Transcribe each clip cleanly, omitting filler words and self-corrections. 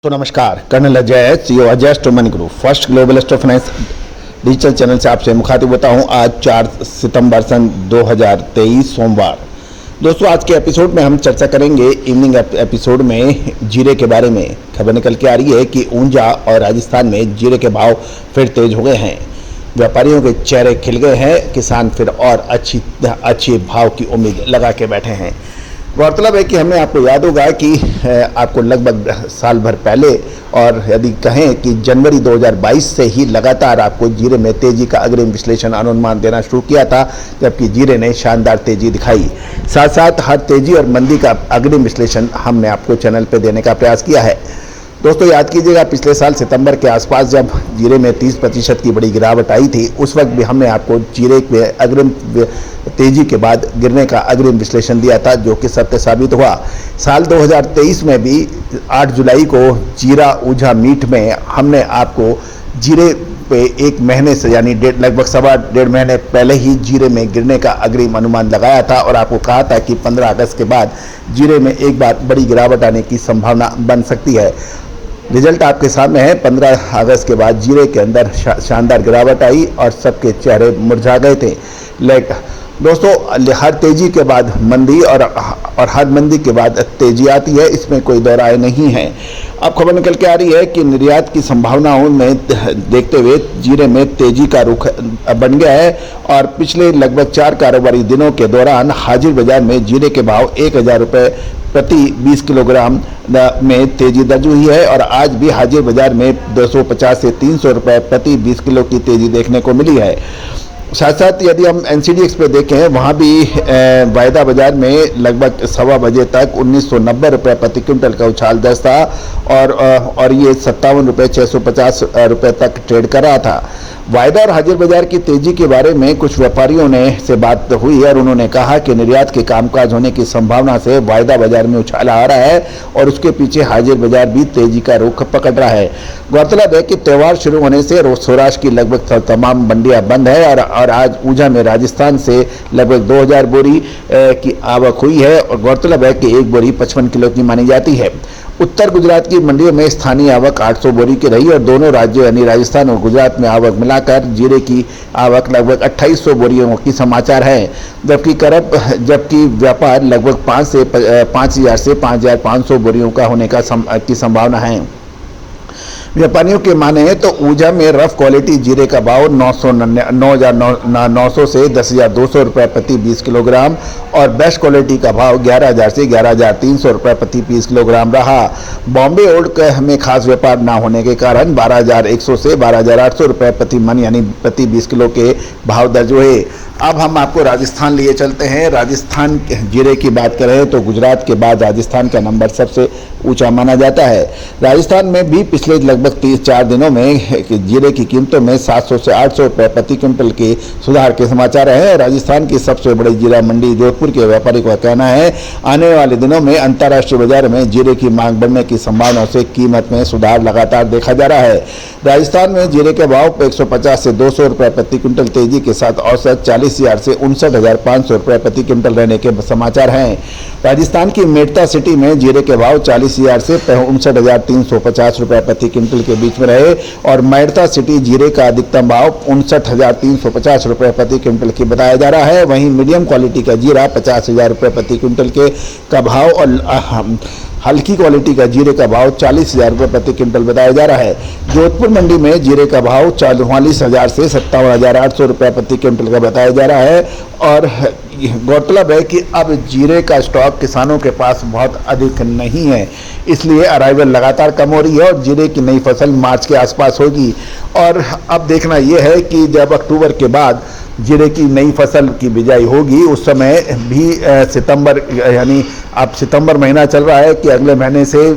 तो नमस्कार, colonel Ajay, CEO Ajay store money group first global store finance digital channel से आपसे मुखातिब होता हूं। आज 4 सितंबर सन 2023 सोमवार। दोस्तों, आज के एपिसोड में हम चर्चा करेंगे इवनिंग एपिसोड में जीरे के बारे में। खबर निकल के आ रही है कि ऊंझा और राजस्थान में जीरे के भाव फिर तेज हो गए हैं। व्यापारियों के चेहरे खिल गए हैं। किसान फिर और अच्छी भाव की उम्मीद लगा के बैठे हैं। गौरतलब है कि हमें आपको याद होगा कि आपको लगभग साल भर पहले और यदि कहें कि जनवरी 2022 से ही लगातार आपको जीरे में तेजी का अग्रिम विश्लेषण अनुमान देना शुरू किया था, जबकि जीरे ने शानदार तेजी दिखाई। साथ साथ हर तेजी और मंदी का अग्रिम विश्लेषण हमने आपको चैनल पर देने का प्रयास किया है। दोस्तों, याद कीजिएगा, पिछले साल सितंबर के आसपास जब जीरे में 30% की बड़ी गिरावट आई थी, उस वक्त भी हमने आपको जीरे के अग्रिम तेजी के बाद गिरने का अग्रिम विश्लेषण दिया था, जो कि सत्य साबित हुआ। साल 2023 में भी 8 जुलाई को जीरा ऊंझा मीट में हमने आपको जीरे पे एक महीने से यानी लगभग 1.5 महीने पहले ही जीरे में गिरने का अग्रिम अनुमान लगाया था और आपको कहा था कि 15 अगस्त के बाद जीरे में एक बार बड़ी गिरावट आने की संभावना बन सकती है। रिजल्ट आपके सामने है। 15 अगस्त के बाद जीरे के अंदर शानदार गिरावट आई और सबके चेहरे मुरझा गए थे। दोस्तों, हर तेजी के बाद मंदी और हर मंदी के बाद तेजी आती है, इसमें कोई दो राय नहीं है। अब खबर निकल के आ रही है कि निर्यात की संभावनाओं में देखते हुए जीरे में तेजी का रुख बन गया है और पिछले लगभग 4 कारोबारी दिनों के दौरान हाजिर बाजार में जीरे के भाव 1000 रुपये प्रति 20 किलोग्राम में तेजी दर्ज हुई है और आज भी हाजिर बाजार में 250 से 300 रुपये प्रति 20 किलो की तेजी देखने को मिली है। साथ साथ यदि हम NCDX पे देखें, वहाँ भी वायदा बाजार में लगभग 1:15 बजे तक 1990 रुपये प्रति क्विंटल का उछाल दर्ज था और ये 57 रुपये 650 रुपये तक ट्रेड कर रहा था। वायदा और हाजिर बाजार की तेजी के बारे में कुछ व्यापारियों से बात हुई और उन्होंने कहा कि निर्यात के कामकाज होने की संभावना से वायदा बाजार में उछाल आ रहा है और उसके पीछे हाजिर बाजार भी तेजी का रुख पकड़ रहा है। गौरतलब है कि त्यौहार शुरू होने से सौराष्ट्र की लगभग तमाम मंडियां बंद है और आज ऊंझा में राजस्थान से लगभग 2000 बोरी की आवक हुई है और गौरतलब है कि एक बोरी 55 किलो की मानी जाती है। उत्तर गुजरात की मंडियों में स्थानीय आवक 800 बोरी की रही और दोनों राज्यों यानी राजस्थान और गुजरात में आवक मिलाकर जीरे की आवक लगभग 2800 बोरियों की समाचार है, जबकि व्यापार लगभग 5000 से 5500 बोरियों का होने की संभावना है। व्यापारियों के माने तो ऊंझा में रफ क्वालिटी जीरे का भाव 9,900 से 10,200 रुपये प्रति 20 किलोग्राम और बेस्ट क्वालिटी का भाव 11,000 से 11,300 रुपये प्रति 20 किलोग्राम रहा। बॉम्बे ओल्ड में खास व्यापार न होने के कारण 12,100 से 12,800 रुपये प्रति मन यानी प्रति 20 किलो के भाव दर्ज हुए। अब हम आपको राजस्थान लिए चलते हैं। राजस्थान जीरे की बात करें तो गुजरात के बाद राजस्थान का नंबर सबसे ऊंचा माना जाता है। राजस्थान में भी पिछले लगभग 3-4 दिनों में जीरे की कीमतों में 700 से 800 रुपये प्रति क्विंटल के सुधार के समाचार हैं। राजस्थान की सबसे बड़ी जीरा मंडी जोधपुर के व्यापारियों का कहना है आने वाले दिनों में अंतर्राष्ट्रीय बाजार में जीरे की मांग बढ़ने की संभावना से कीमत में सुधार लगातार देखा जा रहा है। राजस्थान में जीरे के भाव 150 से 200 रुपये प्रति क्विंटल तेजी के साथ औसत 40,000 से 59,500 रुपये प्रति क्विंटल रहने के समाचार हैं। राजस्थान की मेड़ता सिटी में जीरे के भाव 40,000 से 59,350 रुपये प्रति क्विंटल के बीच में रहे और मेड़ता सिटी जीरे का अधिकतम भाव 59,350 रुपये प्रति क्विंटल की बताया जा रहा है। वहीं मीडियम क्वालिटी का जीरा 50,000 रुपये प्रति क्विंटल का भाव और हल्की क्वालिटी का जीरे का भाव 40,000 रुपये प्रति क्विंटल बताया जा रहा है। जोधपुर मंडी में जीरे का भाव 44,000 से 57,800 रुपये प्रति क्विंटल का बताया जा रहा है और गौरतलब है कि अब जीरे का स्टॉक किसानों के पास बहुत अधिक नहीं है, इसलिए अराइवल लगातार कम हो रही है और जीरे की नई फसल मार्च के आसपास होगी। और अब देखना यह है कि जब अक्टूबर के बाद जीरे की नई फसल की बिजाई होगी, उस समय भी सितंबर यानी अब सितंबर महीना चल रहा है कि अगले महीने से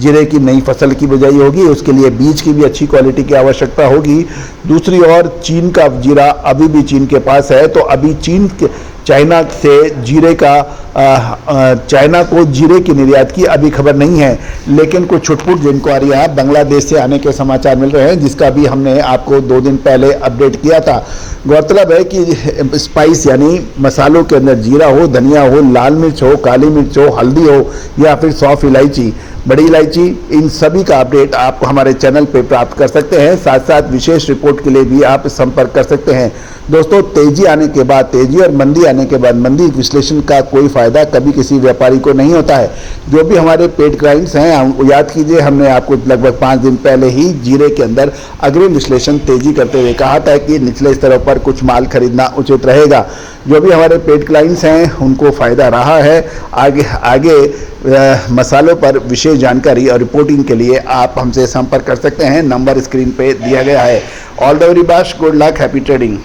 जीरे की नई फसल की बिजाई होगी। उसके लिए बीज की भी अच्छी क्वालिटी की आवश्यकता होगी। दूसरी ओर चीन का जीरा अभी भी चीन के पास है, तो अभी चाइना से चाइना को जीरे की निर्यात की अभी खबर नहीं है, लेकिन कुछ छुटपुट जिनको आ रही है बांग्लादेश से आने के समाचार मिल रहे हैं, जिसका भी हमने आपको 2 दिन पहले अपडेट किया था। गौरतलब है कि स्पाइस यानी मसालों के अंदर जीरा हो, धनिया हो, लाल मिर्च हो, काली मिर्च हो, हल्दी हो या फिर सौंफ, इलायची, बड़ी इलायची, इन सभी का अपडेट आप हमारे चैनल पे प्राप्त कर सकते हैं। साथ साथ विशेष रिपोर्ट के लिए भी आप संपर्क कर सकते हैं। दोस्तों, तेजी आने के बाद, तेजी और मंदी आने के बाद मंदी विश्लेषण का कोई फायदा कभी किसी व्यापारी को नहीं होता है। जो भी हमारे पेड क्लाइंट्स हैं, याद कीजिए हमने आपको लगभग 5 दिन पहले ही जीरे के अंदर अग्रिम विश्लेषण तेजी करते हुए कहा था कि निचले स्तरों पर कुछ माल खरीदना उचित रहेगा। जो भी हमारे पेड क्लाइंट्स हैं उनको फायदा रहा है। आगे मसालों पर विशेष जानकारी और रिपोर्टिंग के लिए आप हमसे संपर्क कर सकते हैं। नंबर स्क्रीन पे दिया गया है। All the very best, good luck, happy trading.